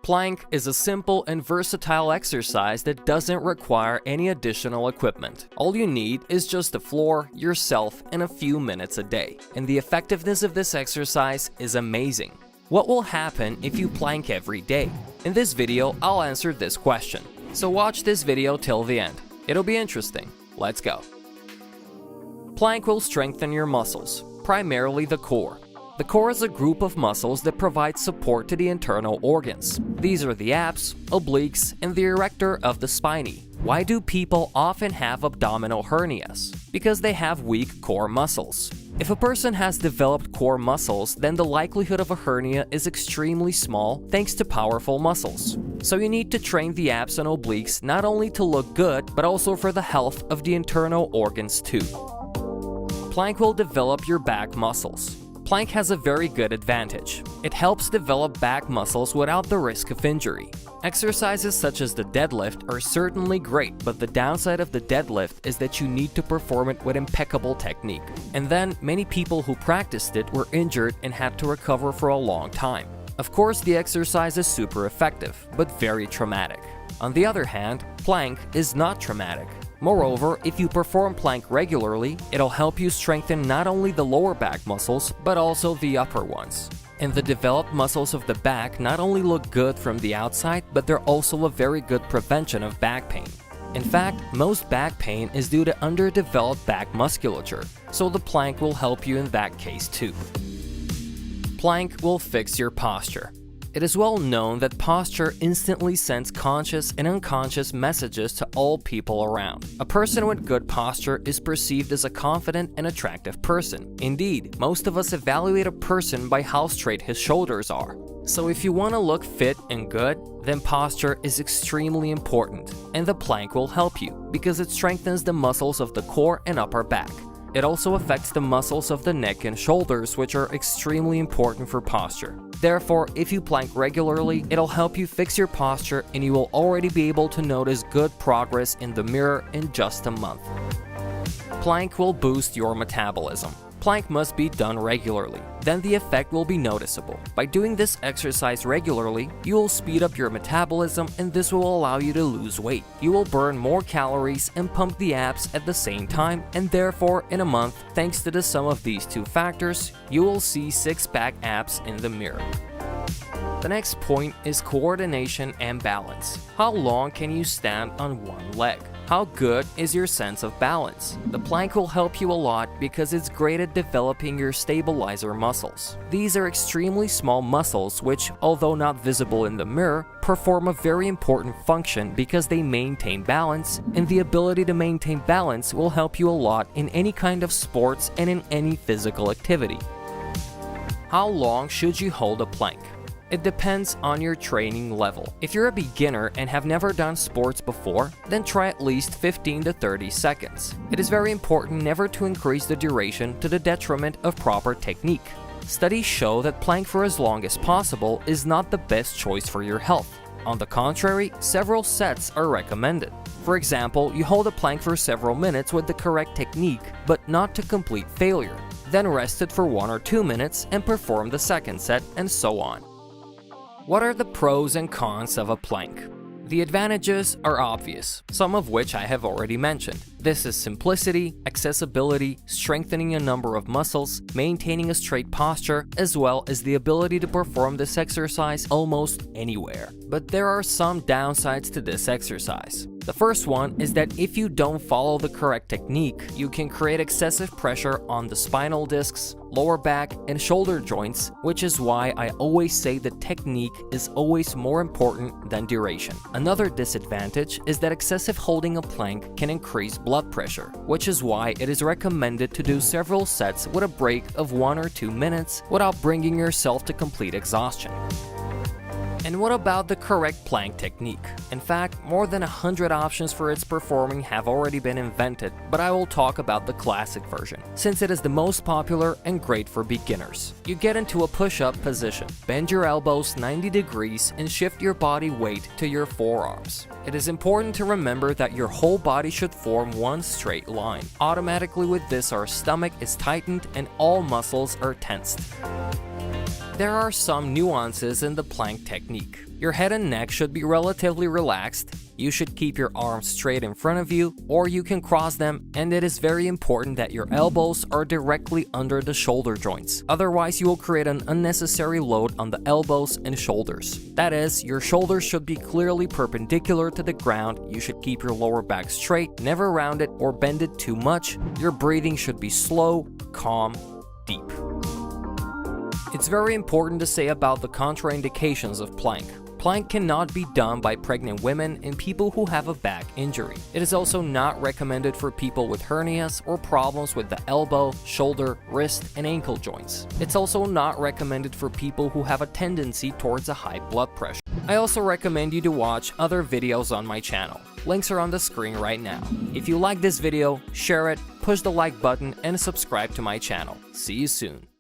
Plank is a simple and versatile exercise that doesn't require any additional equipment. All you need is just the floor, yourself, and a few minutes a day. And the effectiveness of this exercise is amazing. What will happen if you plank every day? In this video, I'll answer this question. So watch this video till the end. It'll be interesting. Let's go. Plank will strengthen your muscles, primarily the core. The core is a group of muscles that provide support to the internal organs. These are the abs, obliques, and the erector of the spine. Why do people often have abdominal hernias? Because they have weak core muscles. If a person has developed core muscles, then the likelihood of a hernia is extremely small thanks to powerful muscles. So you need to train the abs and obliques not only to look good, but also for the health of the internal organs too. Plank will develop your back muscles. Plank has a very good advantage. It helps develop back muscles without the risk of injury. Exercises such as the deadlift are certainly great, but the downside of the deadlift is that you need to perform it with impeccable technique. And then, many people who practiced it were injured and had to recover for a long time. Of course, the exercise is super effective, but very traumatic. On the other hand, plank is not traumatic. Moreover, if you perform plank regularly, it'll help you strengthen not only the lower back muscles, but also the upper ones. And the developed muscles of the back not only look good from the outside, but they're also a very good prevention of back pain. In fact, most back pain is due to underdeveloped back musculature, so the plank will help you in that case too. Plank will fix your posture. It is well known that posture instantly sends conscious and unconscious messages to all people around. A person with good posture is perceived as a confident and attractive person. Indeed, most of us evaluate a person by how straight his shoulders are. So if you want to look fit and good, then posture is extremely important, and the plank will help you because it strengthens the muscles of the core and upper back. It also affects the muscles of the neck and shoulders, which are extremely important for posture. Therefore, if you plank regularly, it'll help you fix your posture and you will already be able to notice good progress in the mirror in just a month. Plank will boost your metabolism. Plank must be done regularly, then the effect will be noticeable. By doing this exercise regularly, you will speed up your metabolism and this will allow you to lose weight. You will burn more calories and pump the abs at the same time, and therefore in a month, thanks to the sum of these two factors, you will see six-pack abs in the mirror. The next point is coordination and balance. How long can you stand on one leg? How good is your sense of balance? The plank will help you a lot because it's great at developing your stabilizer muscles. These are extremely small muscles which, although not visible in the mirror, perform a very important function because they maintain balance, and the ability to maintain balance will help you a lot in any kind of sports and in any physical activity. How long should you hold a plank? It depends on your training level. If you're a beginner and have never done sports before, then try at least 15 to 30 seconds. It is very important never to increase the duration to the detriment of proper technique. Studies show that plank for as long as possible is not the best choice for your health. On the contrary, several sets are recommended. For example, you hold a plank for several minutes with the correct technique, but not to complete failure. Then rest it for 1 or 2 minutes and perform the second set, and so on. What are the pros and cons of a plank? The advantages are obvious, some of which I have already mentioned. This is simplicity, accessibility, strengthening a number of muscles, maintaining a straight posture, as well as the ability to perform this exercise almost anywhere. But there are some downsides to this exercise. The first one is that if you don't follow the correct technique, you can create excessive pressure on the spinal discs, lower back, and shoulder joints, which is why I always say that technique is always more important than duration. Another disadvantage is that excessive holding a plank can increase blood pressure, which is why it is recommended to do several sets with a break of 1 or 2 minutes without bringing yourself to complete exhaustion. And what about the correct plank technique? In fact, more than 100 options for its performing have already been invented, but I will talk about the classic version, since it is the most popular and great for beginners. You get into a push-up position, bend your elbows 90 degrees, and shift your body weight to your forearms. It is important to remember that your whole body should form one straight line. Automatically with this, our stomach is tightened and all muscles are tensed. There are some nuances in the plank technique. Your head and neck should be relatively relaxed. You should keep your arms straight in front of you, or you can cross them, and it is very important that your elbows are directly under the shoulder joints. Otherwise, you will create an unnecessary load on the elbows and shoulders. That is, your shoulders should be clearly perpendicular to the ground. You should keep your lower back straight, never round it or bend it too much. Your breathing should be slow, calm, deep. It's very important to say about the contraindications of plank. Plank cannot be done by pregnant women and people who have a back injury. It is also not recommended for people with hernias or problems with the elbow, shoulder, wrist, and ankle joints. It's also not recommended for people who have a tendency towards a high blood pressure. I also recommend you to watch other videos on my channel. Links are on the screen right now. If you like this video, share it, push the like button, and subscribe to my channel. See you soon.